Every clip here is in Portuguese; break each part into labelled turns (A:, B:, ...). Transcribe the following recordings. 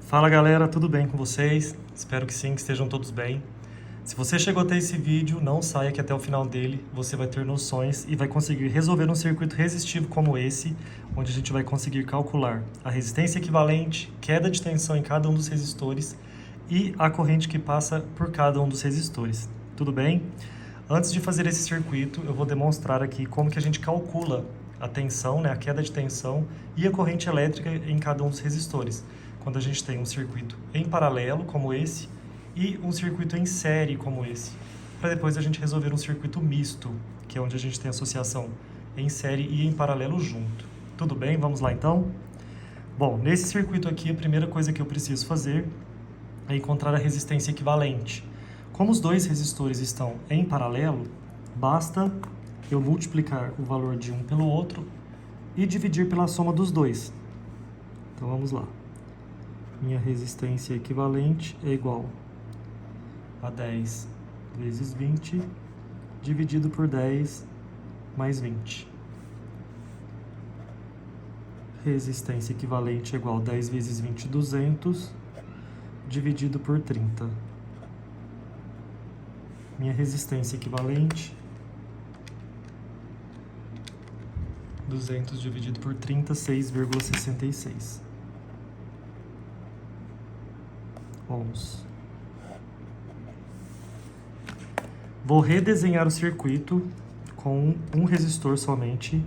A: Fala galera, tudo bem com vocês? Espero que sim, que estejam todos bem. Se você chegou até esse vídeo, não saia que até o final dele você vai ter noções e vai conseguir resolver um circuito resistivo como esse, onde a gente vai conseguir calcular a resistência equivalente, queda de tensão em cada um dos resistores e a corrente que passa por cada um dos resistores. Tudo bem? Antes de fazer esse circuito, eu vou demonstrar aqui como que a gente calcula a tensão, a queda de tensão e a corrente elétrica em cada um dos resistores, quando a gente tem um circuito em paralelo, como esse, e um circuito em série, como esse, para depois a gente resolver um circuito misto, que é onde a gente tem associação em série e em paralelo junto. Tudo bem? Vamos lá então? Bom, nesse circuito aqui, a primeira coisa que eu preciso fazer é encontrar a resistência equivalente. Como os dois resistores estão em paralelo, basta eu multiplicar o valor de um pelo outro e dividir pela soma dos dois. Então vamos lá. Minha resistência equivalente é igual a 10 vezes 20 dividido por 10 mais 20. Resistência equivalente é igual a 10 vezes 20, 200, dividido por 30. Minha resistência equivalente, 200 dividido por 30, 6,66 ohms. Vou redesenhar o circuito com um resistor somente.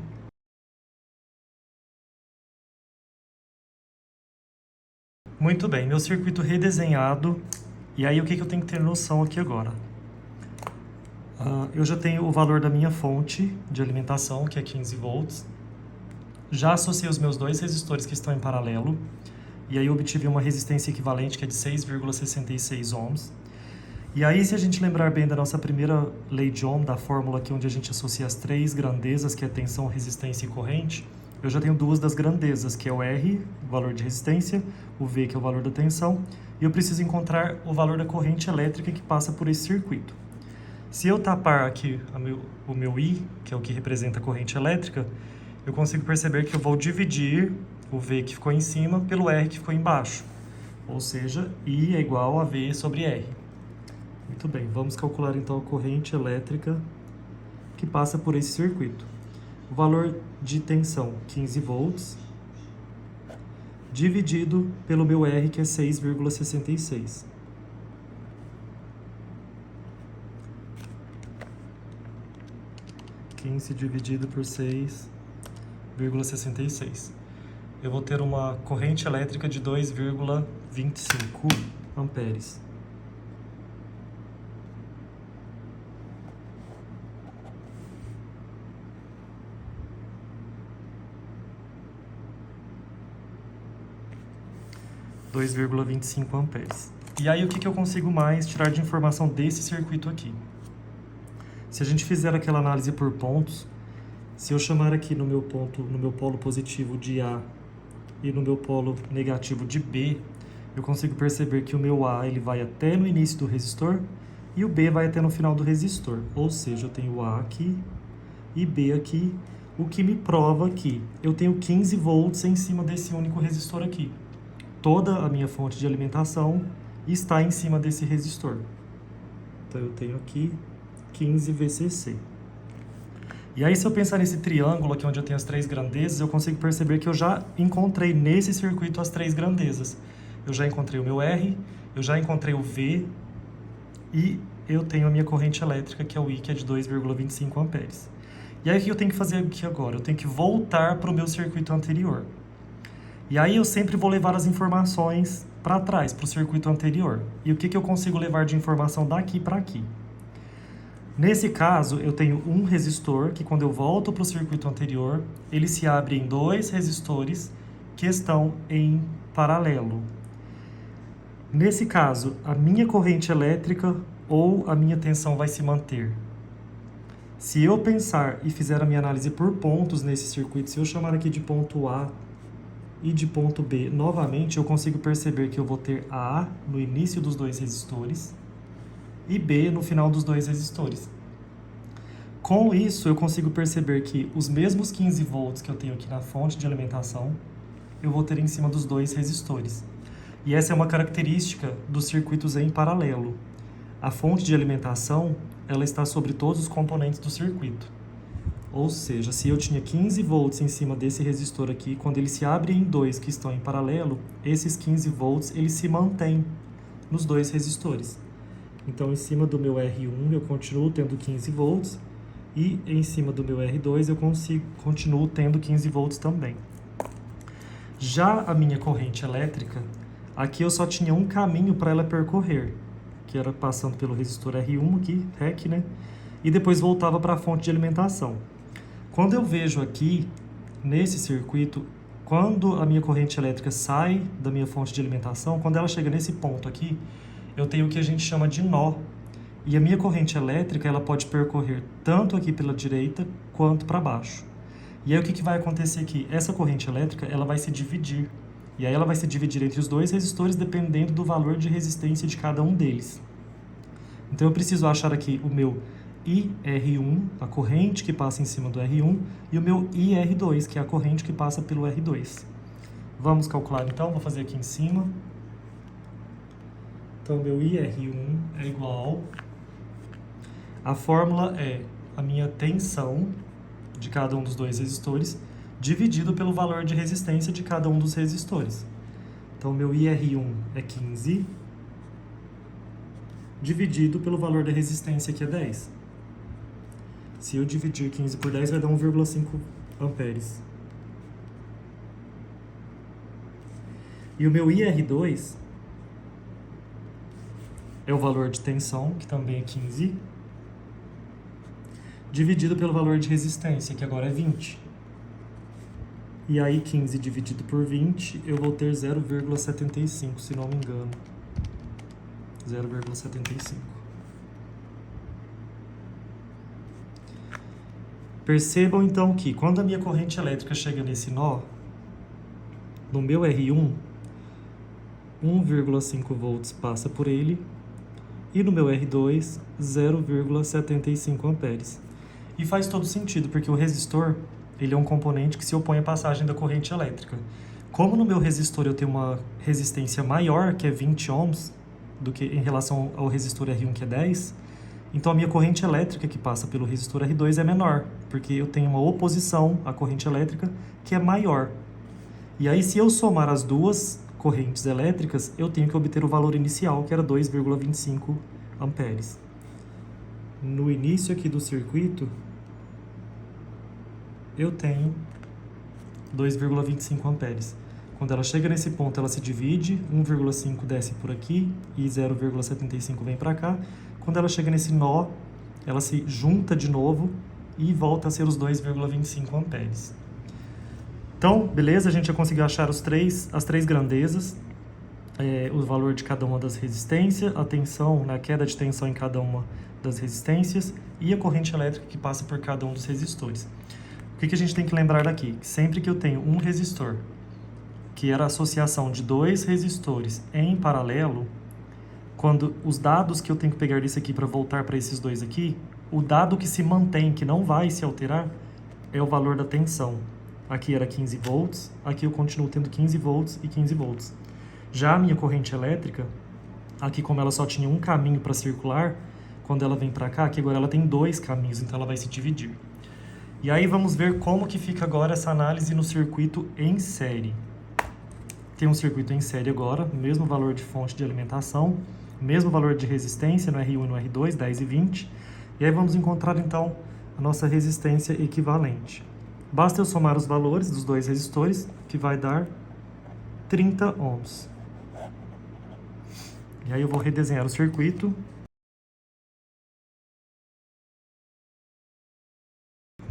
A: Muito bem, meu circuito redesenhado. E aí o que eu tenho que ter noção aqui agora? Eu já tenho o valor da minha fonte de alimentação, que é 15 volts. Já associei os meus dois resistores que estão em paralelo. E aí eu obtive uma resistência equivalente que é de 6,66 ohms. E aí, se a gente lembrar bem da nossa primeira lei de Ohm, da fórmula aqui onde a gente associa as três grandezas, que é tensão, resistência e corrente, eu já tenho duas das grandezas, que é o R, o valor de resistência, o V, que é o valor da tensão, e eu preciso encontrar o valor da corrente elétrica que passa por esse circuito. Se eu tapar aqui o meu I, que é o que representa a corrente elétrica, eu consigo perceber que eu vou dividir o V que ficou em cima pelo R que ficou embaixo. Ou seja, I é igual a V sobre R. Muito bem, vamos calcular então a corrente elétrica que passa por esse circuito. O valor de tensão, 15 volts, dividido pelo meu R, que é 6,66. Dividido por 6,66. Eu vou ter uma corrente elétrica de 2,25 amperes. amperes. E aí, o que eu consigo mais tirar de informação desse circuito aqui? Se a gente fizer aquela análise por pontos, se eu chamar aqui no meu polo positivo de A e no meu polo negativo de B, eu consigo perceber que o meu A ele vai até no início do resistor e o B vai até no final do resistor. Ou seja, eu tenho A aqui e B aqui, o que me prova que eu tenho 15 volts em cima desse único resistor aqui. Toda a minha fonte de alimentação está em cima desse resistor. Então, eu tenho aqui 15 VCC. E aí, se eu pensar nesse triângulo aqui onde eu tenho as três grandezas, eu consigo perceber que eu já encontrei nesse circuito as três grandezas. Eu já encontrei o meu R, eu já encontrei o V e eu tenho a minha corrente elétrica, que é o I, que é de 2,25 amperes. E aí, o que eu tenho que fazer aqui agora? Eu tenho que voltar para o meu circuito anterior. E aí eu sempre vou levar as informações para trás, para o circuito anterior. E o que eu consigo levar de informação daqui para aqui? Nesse caso, eu tenho um resistor que, quando eu volto para o circuito anterior, ele se abre em dois resistores que estão em paralelo. Nesse caso, a minha corrente elétrica ou a minha tensão vai se manter. Se eu pensar e fizer a minha análise por pontos nesse circuito, se eu chamar aqui de ponto A e de ponto B, novamente, eu consigo perceber que eu vou ter A no início dos dois resistores e B no final dos dois resistores. Com isso, eu consigo perceber que os mesmos 15 volts que eu tenho aqui na fonte de alimentação, eu vou ter em cima dos dois resistores. E essa é uma característica dos circuitos em paralelo. A fonte de alimentação, ela está sobre todos os componentes do circuito. Ou seja, se eu tinha 15 volts em cima desse resistor aqui, quando ele se abre em dois que estão em paralelo, esses 15 volts, eles se mantêm nos dois resistores. Então, em cima do meu R1, eu continuo tendo 15 volts, e em cima do meu R2, eu continuo tendo 15 volts também. Já a minha corrente elétrica, aqui eu só tinha um caminho para ela percorrer, que era passando pelo resistor R1 aqui, REC, né? E depois voltava para a fonte de alimentação. Quando eu vejo aqui, nesse circuito, quando a minha corrente elétrica sai da minha fonte de alimentação, quando ela chega nesse ponto aqui, eu tenho o que a gente chama de nó. E a minha corrente elétrica, ela pode percorrer tanto aqui pela direita, quanto para baixo. E aí o que vai acontecer aqui? Essa corrente elétrica, ela vai se dividir. E aí ela vai se dividir entre os dois resistores, dependendo do valor de resistência de cada um deles. Então eu preciso achar aqui o meu IR1, a corrente que passa em cima do R1, e o meu IR2, que é a corrente que passa pelo R2. Vamos calcular então, vou fazer aqui em cima. Então, meu IR1 é igual... A fórmula é a minha tensão de cada um dos dois resistores, dividido pelo valor de resistência de cada um dos resistores. Então, meu IR1 é 15, dividido pelo valor da resistência, que é 10. Se eu dividir 15 por 10, vai dar 1,5 amperes. E o meu IR2 é o valor de tensão, que também é 15, dividido pelo valor de resistência, que agora é 20. E aí, 15 dividido por 20, eu vou ter 0,75, se não me engano. 0,75. Percebam, então, que quando a minha corrente elétrica chega nesse nó, no meu R1, 1,5 volts passa por ele, e no meu R2, 0,75 amperes. E faz todo sentido, porque o resistor, ele é um componente que se opõe à passagem da corrente elétrica. Como no meu resistor eu tenho uma resistência maior, que é 20 ohms, do que em relação ao resistor R1, que é 10, então a minha corrente elétrica que passa pelo resistor R2 é menor, porque eu tenho uma oposição à corrente elétrica que é maior. E aí, se eu somar as duas correntes elétricas, eu tenho que obter o valor inicial, que era 2,25 amperes. No início aqui do circuito, eu tenho 2,25 amperes. Quando ela chega nesse ponto, ela se divide, 1,5 desce por aqui e 0,75 vem para cá. Quando ela chega nesse nó, ela se junta de novo e volta a ser os 2,25 amperes. Então, beleza, a gente já conseguiu achar as três grandezas, o valor de cada uma das resistências, a tensão, a queda de tensão em cada uma das resistências e a corrente elétrica que passa por cada um dos resistores. O que a gente tem que lembrar daqui? Sempre que eu tenho um resistor, que era a associação de dois resistores em paralelo, quando os dados que eu tenho que pegar desse aqui para voltar para esses dois aqui, o dado que se mantém, que não vai se alterar, é o valor da tensão. Aqui era 15 volts, aqui eu continuo tendo 15 volts e 15 volts. Já a minha corrente elétrica, aqui como ela só tinha um caminho para circular, quando ela vem para cá, aqui agora ela tem dois caminhos, então ela vai se dividir. E aí vamos ver como que fica agora essa análise no circuito em série. Tem um circuito em série agora, mesmo valor de fonte de alimentação, mesmo valor de resistência no R1 e no R2, 10 e 20. E aí vamos encontrar então a nossa resistência equivalente. Basta eu somar os valores dos dois resistores, que vai dar 30 ohms. E aí eu vou redesenhar o circuito.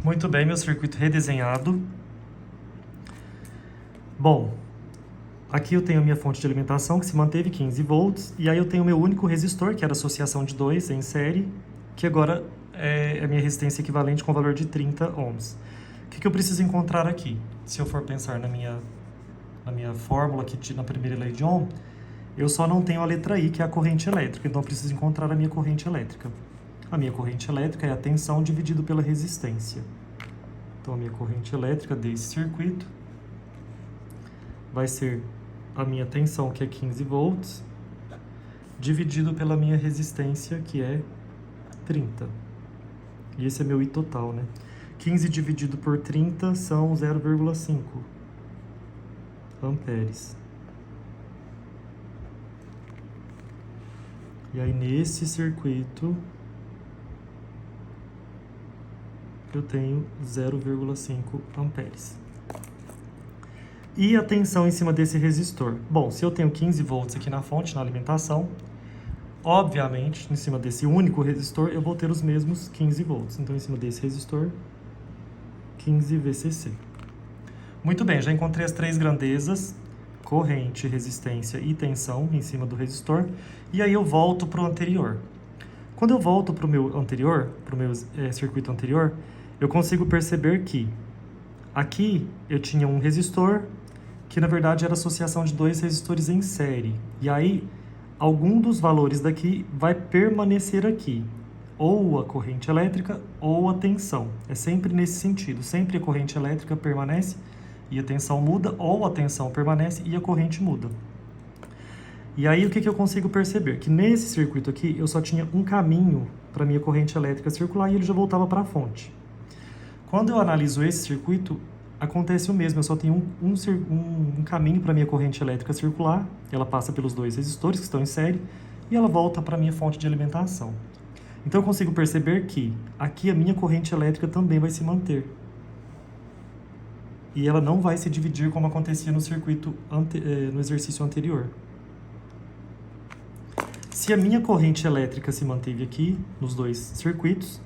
A: Muito bem, meu circuito redesenhado. Bom, aqui eu tenho a minha fonte de alimentação, que se manteve 15 volts, e aí eu tenho o meu único resistor, que era a associação de dois em série, que agora é a minha resistência equivalente com o valor de 30 ohms. O que eu preciso encontrar aqui? Se eu for pensar na minha fórmula aqui na primeira lei de Ohm, eu só não tenho a letra I, que é a corrente elétrica, então eu preciso encontrar a minha corrente elétrica. A minha corrente elétrica é a tensão dividido pela resistência. Então, a minha corrente elétrica desse circuito vai ser a minha tensão, que é 15 volts, dividido pela minha resistência, que é 30. E esse é meu I total, né? 15 dividido por 30 são 0,5 amperes. E aí, nesse circuito, eu tenho 0,5 amperes. E a tensão em cima desse resistor? Bom, se eu tenho 15 volts aqui na fonte, na alimentação, obviamente, em cima desse único resistor, eu vou ter os mesmos 15 volts. Então, em cima desse resistor, 15 VCC. Muito bem, já encontrei as três grandezas, corrente, resistência e tensão em cima do resistor. E aí eu volto para o anterior. Quando eu volto para o meu anterior, para o meu circuito anterior, eu consigo perceber que aqui eu tinha um resistor que na verdade era associação de dois resistores em série. E aí algum dos valores daqui vai permanecer aqui, ou a corrente elétrica ou a tensão. É sempre nesse sentido, sempre a corrente elétrica permanece e a tensão muda, ou a tensão permanece e a corrente muda. E aí o que eu consigo perceber? Que nesse circuito aqui eu só tinha um caminho para a minha corrente elétrica circular e ele já voltava para a fonte. Quando eu analiso esse circuito, acontece o mesmo, eu só tenho um caminho para a minha corrente elétrica circular, ela passa pelos dois resistores que estão em série e ela volta para a minha fonte de alimentação. Então eu consigo perceber que aqui a minha corrente elétrica também vai se manter. E ela não vai se dividir como acontecia no circuito no exercício anterior. Se a minha corrente elétrica se manteve aqui, nos dois circuitos,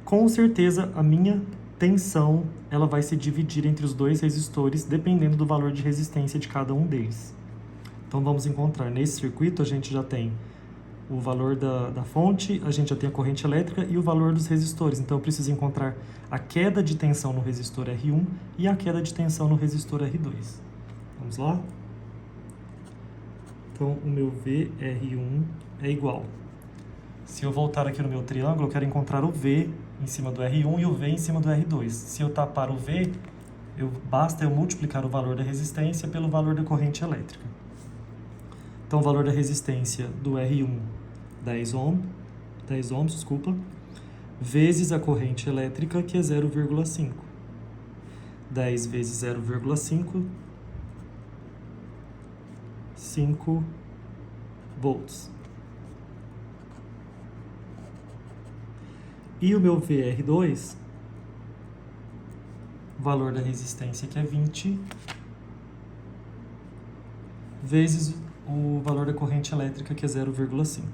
A: com certeza a minha tensão ela vai se dividir entre os dois resistores, dependendo do valor de resistência de cada um deles. Então vamos encontrar, nesse circuito a gente já tem o valor da fonte, a gente já tem a corrente elétrica e o valor dos resistores. Então eu preciso encontrar a queda de tensão no resistor R1 e a queda de tensão no resistor R2. Vamos lá? Então o meu VR1 é igual. Se eu voltar aqui no meu triângulo, eu quero encontrar o V em cima do R1 e o V em cima do R2. Se eu tapar o V, basta eu multiplicar o valor da resistência pelo valor da corrente elétrica. Então, o valor da resistência do R1, 10 ohms, vezes a corrente elétrica, que é 0,5. 10 vezes 0,5, 5 volts. E o meu VR2, valor da resistência, que é 20, vezes o valor da corrente elétrica, que é 0,5.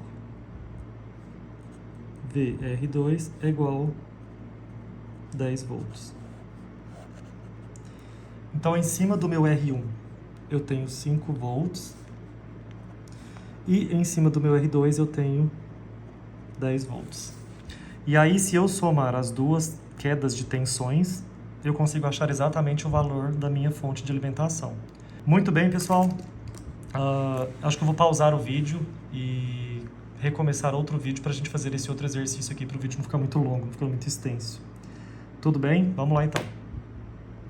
A: VR2 é igual a 10 volts. Então, em cima do meu R1, eu tenho 5 volts. E em cima do meu R2, eu tenho 10 volts. E aí, se eu somar as duas quedas de tensões, eu consigo achar exatamente o valor da minha fonte de alimentação. Muito bem, pessoal. Acho que eu vou pausar o vídeo e recomeçar outro vídeo para a gente fazer esse outro exercício aqui, para o vídeo não ficar muito longo, não ficar muito extenso. Tudo bem? Vamos lá então.